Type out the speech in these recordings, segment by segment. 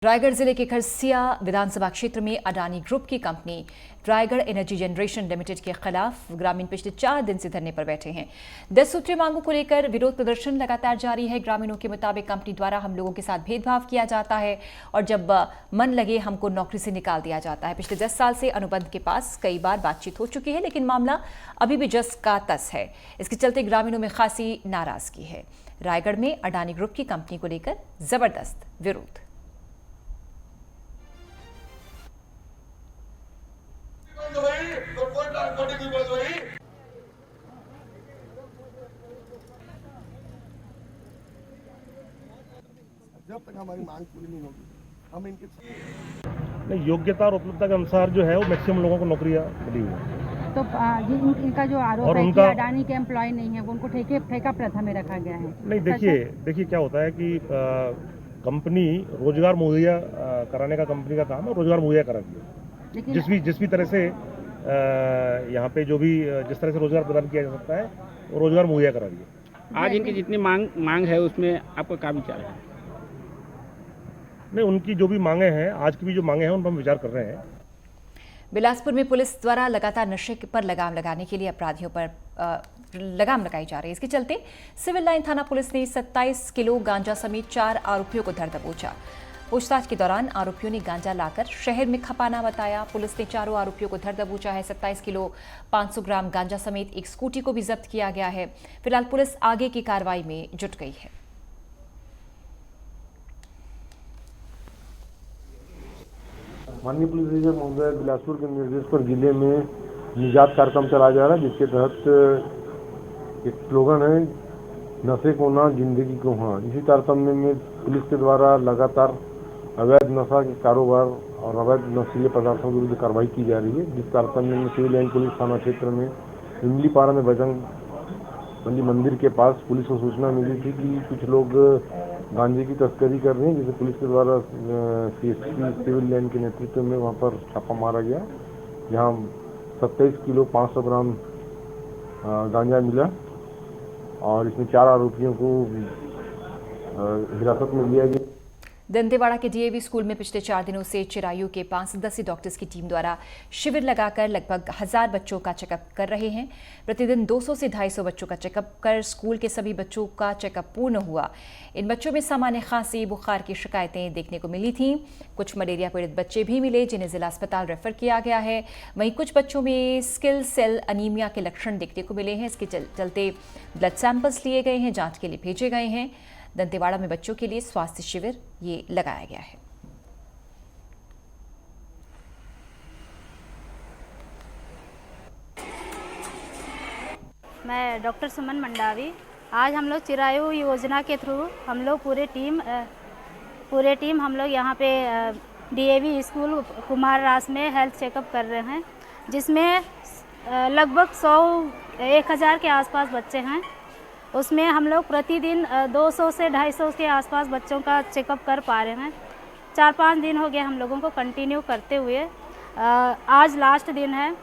रायगढ़ जिले के खरसिया विधानसभा क्षेत्र में अडानी ग्रुप की company Raigarh energy generation limited के खिलाफ ग्रामीण पिछले 4 दिन से धरने पर बैठे हैं। 10 सूत्रीय मांगों को लेकर विरोध प्रदर्शन लगातार जारी है। ग्रामीणों के मुताबिक कंपनी द्वारा हम लोगों के साथ भेदभाव किया जाता है और जब मन लगे हमको नौकरी से निकाल दिया जाता है। पिछले 10 साल से अनुबंध के पास कई बार बातचीत हो चुकी है, लेकिन मामला अभी भी जस का तस है। इसके चलते ग्रामीणों में खासी नाराजगी है। रायगढ़ में अडानी ग्रुप की कंपनी को लेकर जबरदस्त विरोध। जब तक हमारी मांग पूरी नहीं होगी हम इनके नहीं, योग्यता और उपलब्धता के अनुसार जो है वो मैक्सिमम लोगों को नौकरियां मिली हुई है। तो इनका जो आरोप है कि अडानी के एम्प्लॉय नहीं है, वो उनको ठेका प्रथा में रखा गया है। नहीं, देखिए क्या होता है कि कंपनी रोजगार मुहैया कराने का कंपनी का काम है, रोजगार मुहैया करा रही है। जिस भी तरह से यहाँ पे जो भी जिस तरह से रोजगार प्रदान किया जा सकता है वो रोजगार मुहैया करा रही है। आज इनकी जितनी मांग है उसमें आपका क्या विचार है? नहीं, उनकी जो भी मांगे हैं, आज की भी जो मांगे हैं उन पर हम विचार कर रहे हैं। बिलासपुर में पुलिस द्वारा लगातार नशे पर लगाम लगाने के लिए अपराधियों पर लगाम लगाई जा रही है। इसके चलते सिविल लाइन थाना पुलिस ने 27 किलो गांजा समेत 4 आरोपियों को धर दबोचा। पूछताछ के दौरान आरोपियों ने गांजा लाकर शहर में खपाना बताया। पुलिस ने चारों आरोपियों को धर दबोचा है। 27 किलो 500 ग्राम गांजा समेत एक स्कूटी को भी जब्त किया गया है। फिलहाल पुलिस आगे की कार्रवाई में जुट गई है। माननीय पुलिस अधीक्षक महोदय बिलासपुर के निर्देश पर जिले में निजात कार्यक्रम चलाया जा रहा है, जिसके तहत एक स्लोगन है, नशे को ना जिंदगी को हाँ। इसी तारतम्य में पुलिस के द्वारा लगातार अवैध नशा के कारोबार और अवैध नशीले पदार्थों के विरुद्ध कार्रवाई की जा रही है। जिस तारतम्य में सिविल लाइन पुलिस थाना क्षेत्र में इमलीपाड़ा में बजरंग मंदिर के पास पुलिस को सूचना मिली थी कि कुछ लोग गांजे की तस्करी कर रहे हैं, जिसे पुलिस के द्वारा CSP सिविल लाइन के नेतृत्व में वहां पर छापा मारा गया। यहाँ 27 किलो 500 ग्राम गांजा मिला और इसमें 4 आरोपियों को हिरासत में लिया गया। दंतेवाड़ा के DAV स्कूल में पिछले 4 दिनों से चिरायु के 5 सदस्यीय डॉक्टर्स की टीम द्वारा शिविर लगाकर लगभग 1000 बच्चों का चेकअप कर रहे हैं। प्रतिदिन 200 से 250 बच्चों का चेकअप कर स्कूल के सभी बच्चों का चेकअप पूर्ण हुआ। इन बच्चों में सामान्य खांसी, बुखार की शिकायतें देखने को मिली थीं। कुछ मलेरिया पीड़ित बच्चे भी मिले, जिन्हें जिला अस्पताल रेफर किया गया है। वहीं कुछ बच्चों में स्किल सेल अनीमिया के लक्षण देखने को मिले हैं। इसके चलते ब्लड सैंपल्स लिए गए हैं, जाँच के लिए भेजे गए हैं। दंतेवाड़ा में बच्चों के लिए स्वास्थ्य शिविर ये लगाया गया है। मैं डॉक्टर सुमन मंडावी। आज हम लोग चिरायु योजना के थ्रू हम लोग पूरे टीम हम लोग यहाँ पे DAV स्कूल कुमार रास में हेल्थ चेकअप कर रहे हैं, जिसमें लगभग 1000 के आसपास बच्चे हैं। उसमें हम लोग प्रतिदिन 200 से 250 के आसपास बच्चों का चेकअप कर पा रहे हैं। 4-5 दिन हो गए हम लोगों को कंटिन्यू करते हुए। आज लास्ट दिन है।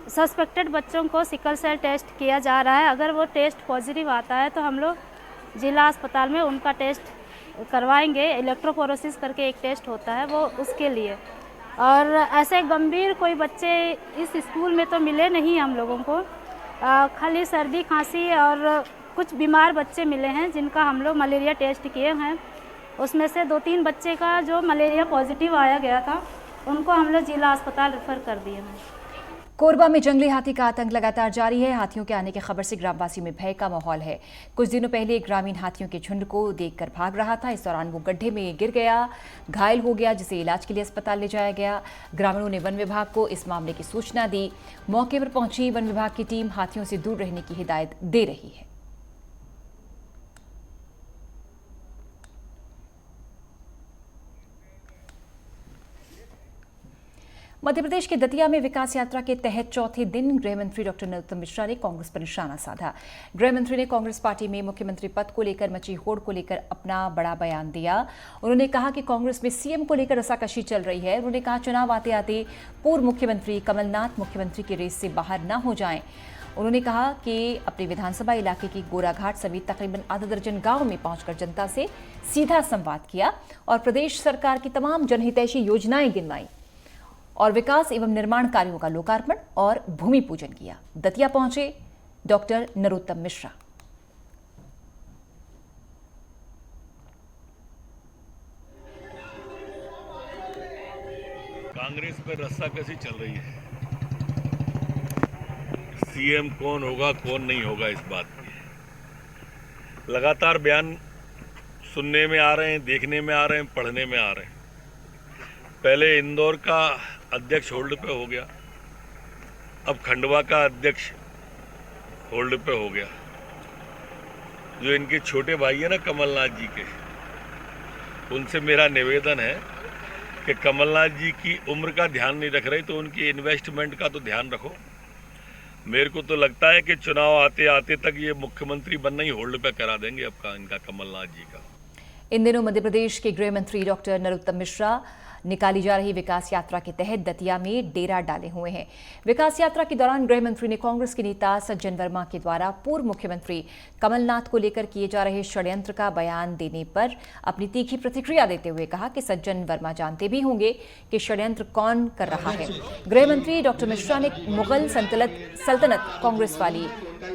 सस्पेक्टेड बच्चों को सिकल सेल टेस्ट किया जा रहा है। अगर वो टेस्ट पॉजिटिव आता है तो हम लोग जिला अस्पताल में उनका टेस्ट करवाएंगे। इलेक्ट्रोफोरेसिस करके एक टेस्ट होता है वो उसके लिए। और ऐसे गंभीर कोई बच्चे इस स्कूल में तो मिले नहीं हम लोगों को। खाली सर्दी खांसी और कुछ बीमार बच्चे मिले हैं जिनका हम लोग मलेरिया टेस्ट किए हैं। उसमें से 2-3 बच्चे का जो मलेरिया पॉजिटिव आया गया था, उनको हम लोग जिला अस्पताल रेफर कर दिए हैं। कोरबा में जंगली हाथी का आतंक लगातार जारी है। हाथियों के आने की खबर से ग्रामवासियों में भय का माहौल है। कुछ दिनों पहले एक ग्रामीण हाथियों के झुंड को देखकर भाग रहा था। इस दौरान वो गड्ढे में गिर गया, घायल हो गया, जिसे इलाज के लिए अस्पताल ले जाया गया। ग्रामीणों ने वन विभाग को इस मामले की सूचना दी। मौके पर पहुंची वन विभाग की टीम हाथियों से दूर रहने की हिदायत दे रही है। मध्य प्रदेश के दतिया में विकास यात्रा के तहत चौथे दिन गृह मंत्री डॉक्टर नरोत्तम मिश्रा ने कांग्रेस पर निशाना साधा। गृह मंत्री ने कांग्रेस पार्टी में मुख्यमंत्री पद को लेकर मची होड़ को लेकर अपना बड़ा बयान दिया। उन्होंने कहा कि कांग्रेस में CM को लेकर रसाकशी चल रही है। उन्होंने कहा चुनाव आते आते पूर्व मुख्यमंत्री कमलनाथ मुख्यमंत्री की रेस से बाहर न हो जाएं। उन्होंने कहा कि अपने विधानसभा इलाके की गोराघाट समेत तकरीबन आधा दर्जन गांव में पहुंचकर जनता से सीधा संवाद किया और प्रदेश सरकार की तमाम जनहितैषी योजनाएं गिनवाई और विकास एवं निर्माण कार्यों का लोकार्पण और भूमि पूजन किया। दतिया पहुंचे डॉक्टर नरोत्तम मिश्रा। कांग्रेस पर रस्साकसी चल रही है। सीएम कौन होगा कौन नहीं होगा इस बात की लगातार बयान सुनने में आ रहे हैं, देखने में आ रहे हैं, पढ़ने में आ रहे हैं। पहले इंदौर का अध्यक्ष होल्ड पे हो गया, अब खंडवा का अध्यक्ष होल्ड पे हो गया। जो इनके छोटे भाई है ना कमलनाथ जी के, उनसे मेरा निवेदन है कि कमलनाथ जी की उम्र का ध्यान नहीं रख रहे तो उनकी इन्वेस्टमेंट का तो ध्यान रखो। मेरे को तो लगता है कि चुनाव आते आते तक ये मुख्यमंत्री बनना ही होल्ड पे करा देंगे अब का इनका कमलनाथ जी का। इन दिनों मध्य प्रदेश के गृह मंत्री डॉक्टर नरोत्तम मिश्रा निकाली जा रही विकास यात्रा के तहत दतिया में डेरा डाले हुए हैं। विकास यात्रा के दौरान गृह मंत्री ने कांग्रेस के नेता सज्जन वर्मा के द्वारा पूर्व मुख्यमंत्री कमलनाथ को लेकर किए जा रहे षड्यंत्र का बयान देने पर अपनी तीखी प्रतिक्रिया देते हुए कहा कि सज्जन वर्मा जानते भी होंगे कि षड्यंत्र कौन कर रहा है। गृह मंत्री डॉक्टर मिश्रा ने मुगल सल्तनत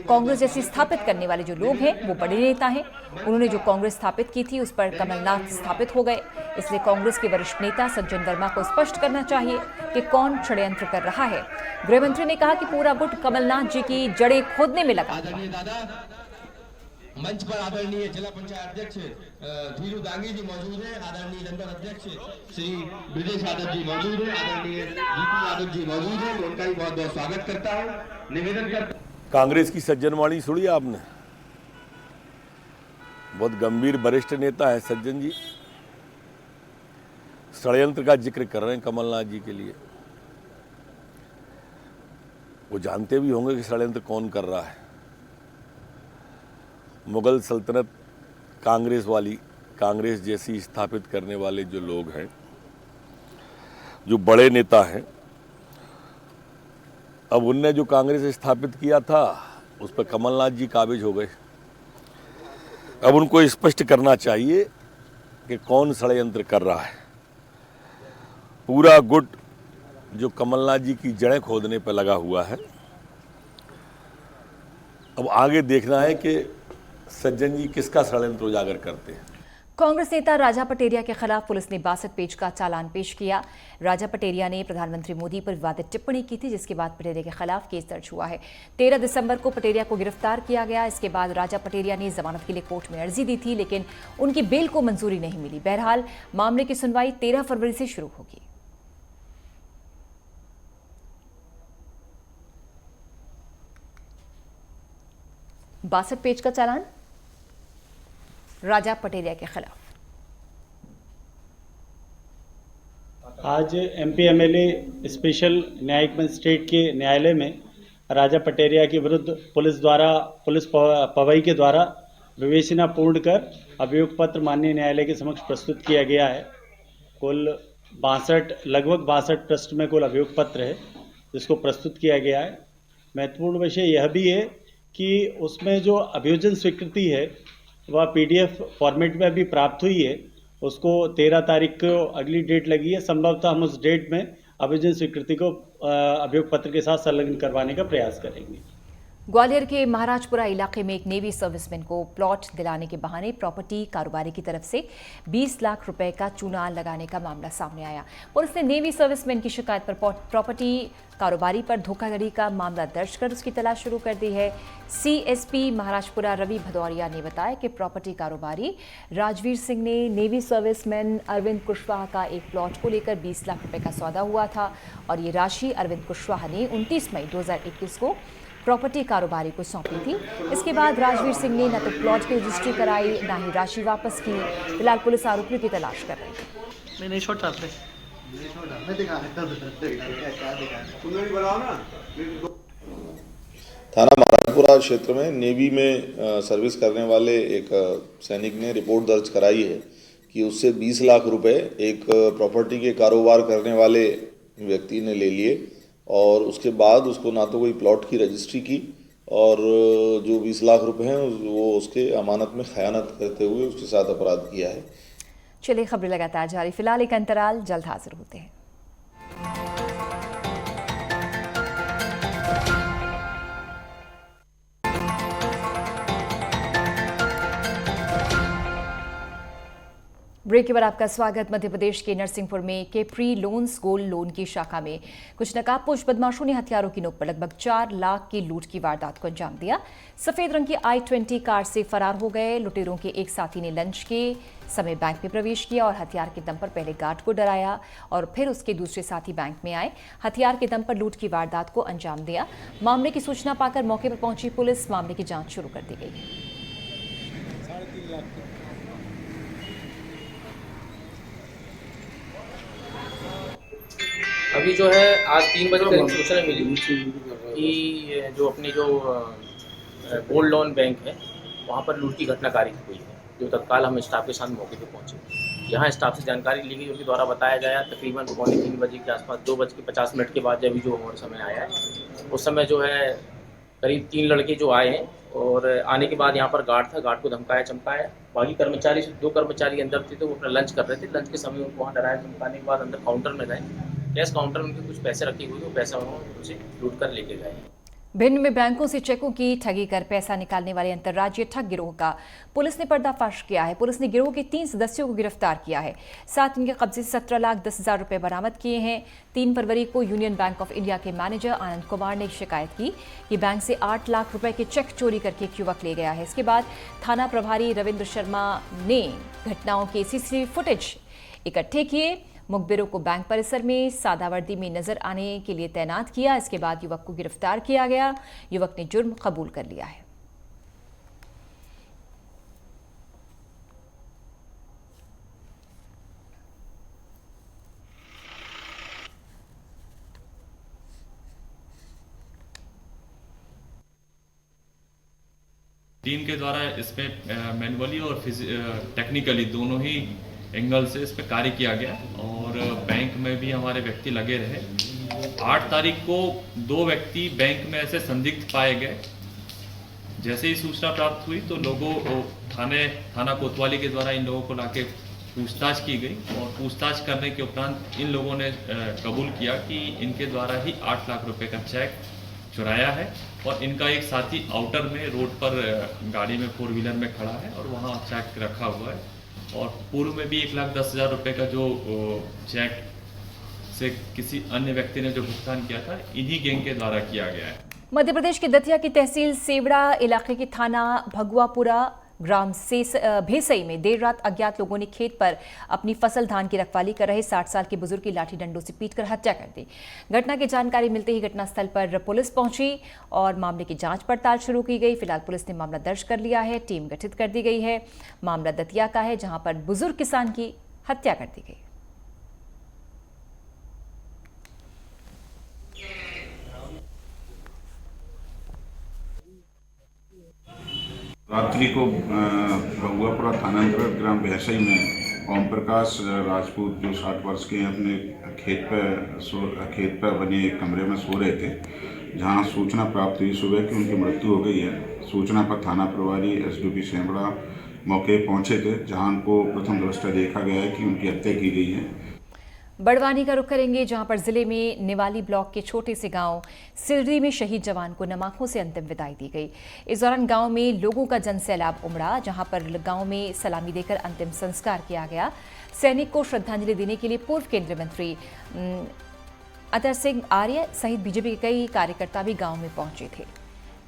कांग्रेस जैसी स्थापित करने वाले जो लोग हैं वो बड़े नेता हैं। उन्होंने जो कांग्रेस स्थापित की थी उस पर कमलनाथ स्थापित हो गए, इसलिए कांग्रेस के वरिष्ठ नेता सज्जन वर्मा को स्पष्ट करना चाहिए कि कौन षड्यंत्र कर रहा है। गृह मंत्री ने कहा कि पूरा गुट कमलनाथ जी की जड़ें खोदने में लगा हुआ है। मंच पर आदरणीय जिला पंचायत अध्यक्ष धीरू दांगी जी मौजूद हैं, आदरणीय जनपद अध्यक्ष श्री ब्रजेश यादव जी मौजूद हैं, आदरणीय जीतू यादव जी मौजूद हैं। उनका भी बहुत बहुत स्वागत करता हूं। निवेदन करता कांग्रेस की सज्जनवाणी सुनी आपने? बहुत गंभीर वरिष्ठ नेता है सज्जन जी, षड्यंत्र का जिक्र कर रहे हैं कमलनाथ जी के लिए। वो जानते भी होंगे कि षड्यंत्र कौन कर रहा है। मुगल सल्तनत कांग्रेस जैसी स्थापित करने वाले जो लोग हैं, जो बड़े नेता हैं, अब उनने जो कांग्रेस स्थापित किया था उस पर कमलनाथ जी काबिज हो गए। अब उनको स्पष्ट करना चाहिए कि कौन षड्यंत्र कर रहा है। पूरा गुट जो कमलनाथ जी की जड़ें खोदने पर लगा हुआ है। अब आगे देखना है कि सज्जन जी किसका षड्यंत्र उजागर करते हैं। कांग्रेस नेता राजा पटेरिया के खिलाफ पुलिस ने 62 पेज का चालान पेश किया। राजा पटेरिया ने प्रधानमंत्री मोदी पर विवादित टिप्पणी की थी, जिसके बाद पटेरिया के खिलाफ केस दर्ज हुआ है। 13 दिसंबर को पटेरिया को गिरफ्तार किया गया। इसके बाद राजा पटेरिया ने जमानत के लिए कोर्ट में अर्जी दी थी, लेकिन उनकी बेल को मंजूरी नहीं मिली। बहरहाल मामले की सुनवाई 13 फरवरी से शुरू होगी। बासठ पेज का चालान राजा पटेरिया के खिलाफ। आज एमपी एमएलए स्पेशल न्यायिक मजिस्ट्रेट के न्यायालय में राजा पटेरिया के विरुद्ध पुलिस पवई के द्वारा विवेचना पूर्ण कर अभियोग पत्र माननीय न्यायालय के समक्ष प्रस्तुत किया गया है। कुल लगभग 62 पृष्ठ में कुल अभियोग पत्र है जिसको प्रस्तुत किया गया है। महत्वपूर्ण विषय यह भी है कि उसमें जो अभियोजन स्वीकृति है वह पीडीएफ फॉर्मेट में अभी प्राप्त हुई है। उसको 13 तारीख को अगली डेट लगी है। संभवतः हम उस डेट में अभियोजन स्वीकृति को अभियोग पत्र के साथ संलग्न करवाने का प्रयास करेंगे। ग्वालियर के महाराजपुरा इलाके में एक नेवी सर्विसमैन को प्लॉट दिलाने के बहाने प्रॉपर्टी कारोबारी की तरफ से 20 लाख रुपए का चूना लगाने का मामला सामने आया। पुलिस ने नेवी सर्विसमैन की शिकायत पर प्रॉपर्टी कारोबारी पर धोखाधड़ी का मामला दर्ज कर उसकी तलाश शुरू कर दी है। सीएसपी महाराजपुरा रवि भदौरिया ने बताया कि प्रॉपर्टी कारोबारी राजवीर सिंह ने नेवी सर्विसमैन अरविंद कुशवाहा का एक प्लॉट को लेकर 20 लाख रुपए का सौदा हुआ था और ये राशि अरविंद कुशवाहा ने 29 मई 2021 को प्रॉपर्टी कारोबारी को सौंपी थी। इसके बाद राजवीर सिंह ने न तो प्लॉट की रजिस्ट्री कराई, न ही राशि वापस की। फिलहाल पुलिस आरोपियों की तलाश कर रही है। नहीं छोटा थाना महाराजपुरा क्षेत्र में नेवी में सर्विस करने वाले एक सैनिक ने रिपोर्ट दर्ज कराई है कि उससे 20 लाख रुपए एक प्रॉपर्टी के कारोबार करने वाले व्यक्ति ने ले लिए और उसके बाद उसको ना तो कोई प्लॉट की रजिस्ट्री की और जो 20 लाख रुपए हैं वो उसके अमानत में खयानत करते हुए उसके साथ अपराध किया है। चलिए खबरें लगातार जारी, फिलहाल एक अंतराल, जल्द हाजिर होते हैं। ब्रेक के बाद आपका स्वागत। मध्य प्रदेश के नरसिंहपुर में केप्री लोन्स गोल्ड लोन की शाखा में कुछ नकाबपोश बदमाशों ने हथियारों की नोक पर लगभग 4 लाख की लूट की वारदात को अंजाम दिया। सफेद रंग की i20 कार से फरार हो गए। लुटेरों के एक साथी ने लंच के समय बैंक में प्रवेश किया और हथियार के दम पर पहले गार्ड को डराया और फिर उसके दूसरे साथी बैंक में आए। हथियार के दम पर लूट की वारदात को अंजाम दिया। मामले की सूचना पाकर मौके पर पहुंची पुलिस मामले की जांच शुरू कर दी गई है। अभी जो है आज 3 बजे करीब सूचना मिली कि जो अपनी जो गोल्ड लोन बैंक है वहाँ पर लूट की घटना कारित हुई है। जो तत्काल हम स्टाफ के साथ मौके पर पहुँचे। यहाँ स्टाफ से जानकारी ली गई, उनके द्वारा बताया गया तकरीबन 2:45 बजे के आसपास 2:50 के बाद जब जो हमारे समय आया है उस समय जो है करीब 3 लड़के जो आए हैं और आने के बाद यहाँ पर गार्ड था, गार्ड को धमकाया चमकाया। बाकी कर्मचारी 2 कर्मचारी अंदर थे तो वो अपना लंच कर रहे थे। लंच के समय उनको वहाँ डराया धमकाने के बाद अंदर काउंटर में गए। कैश काउंटर में उनके कुछ पैसे रखे हुए, वो पैसा उन्होंने उसे लूट कर लेके गए। भिंड में बैंकों से चेकों की ठगी कर पैसा निकालने वाले अंतर्राज्यीय ठग गिरोह का पुलिस ने पर्दाफाश किया है। पुलिस ने गिरोह के 3 सदस्यों को गिरफ्तार किया है। साथ इनके कब्जे से 17,10,000 रुपए बरामद किए हैं। 3 फरवरी को यूनियन बैंक ऑफ इंडिया के मैनेजर आनंद कुमार ने शिकायत की कि बैंक से 8 लाख रुपए के चेक चोरी करके एक युवक ले गया है। इसके बाद थाना प्रभारी रविंद्र शर्मा ने घटनाओं के सीसीटीवी फुटेज इकट्ठे किए। मुखबिरों को बैंक परिसर में सादा वर्दी में नजर आने के लिए तैनात किया। इसके बाद युवक को गिरफ्तार किया गया। युवक ने जुर्म कबूल कर लिया है। टीम के द्वारा इस पे मैनुअली और टेक्निकली दोनों ही एंगल से इस पे कार्य किया गया और बैंक में भी हमारे व्यक्ति लगे रहे। 8 तारीख को 2 व्यक्ति बैंक में ऐसे संदिग्ध पाए गए। जैसे ही सूचना प्राप्त हुई तो लोगों थाना कोतवाली के द्वारा इन लोगों को लाके पूछताछ की गई और पूछताछ करने के उपरांत इन लोगों ने कबूल किया कि इनके द्वारा ही 8 लाख रुपए का चेक चुराया है और इनका एक साथी आउटर में रोड पर गाड़ी में 4 व्हीलर में खड़ा है और वहाँ चेक रखा हुआ है। और पूर्व में भी 1,10,000 रुपए का जो चेक से किसी अन्य व्यक्ति ने जो भुगतान किया था इन्हीं गैंग के द्वारा किया गया है। मध्य प्रदेश के दतिया की तहसील सेवड़ा इलाके के थाना भगवापुरा ग्राम से भेसई में देर रात अज्ञात लोगों ने खेत पर अपनी फसल धान की रखवाली कर रहे 60 साल के बुजुर्ग की लाठी डंडों से पीटकर हत्या कर दी। घटना की जानकारी मिलते ही घटनास्थल पर पुलिस पहुंची और मामले की जांच पड़ताल शुरू की गई। फिलहाल पुलिस ने मामला दर्ज कर लिया है। टीम गठित कर दी गई है। मामला दतिया का है जहां पर बुजुर्ग किसान की हत्या कर दी गई। रात्रि को भगुआपुरा थानांतर्गत ग्राम भैसई में ओम प्रकाश राजपूत जो 60 वर्ष के अपने खेत पर बने एक कमरे में सो रहे थे, जहां सूचना प्राप्त हुई सुबह कि उनकी मृत्यु हो गई है। सूचना पर थाना प्रभारी एसडीपी सेवड़ा मौके पहुंचे थे, जहां उनको प्रथम दृष्टया देखा गया है कि उनकी हत्या की गई है। बड़वानी का रुख करेंगे जहां पर जिले में निवाली ब्लॉक के छोटे से गांव सिरडी में शहीद जवान को नम आंखों से अंतिम विदाई दी गई। इस दौरान गांव में लोगों का जनसैलाब उमड़ा, जहां पर गांव में सलामी देकर अंतिम संस्कार किया गया। सैनिक को श्रद्धांजलि देने के लिए पूर्व केंद्रीय मंत्री अतर सिंह आर्य सहित बीजेपी के कई कार्यकर्ता भी गांव में पहुंचे थे।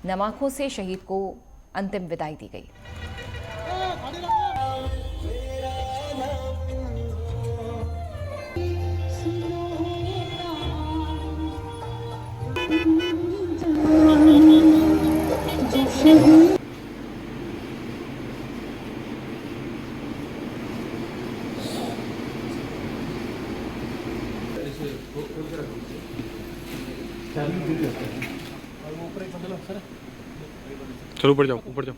नम आंखों से शहीद को अंतिम विदाई दी गई। चलो ऊपर जाओ, ऊपर जाओ।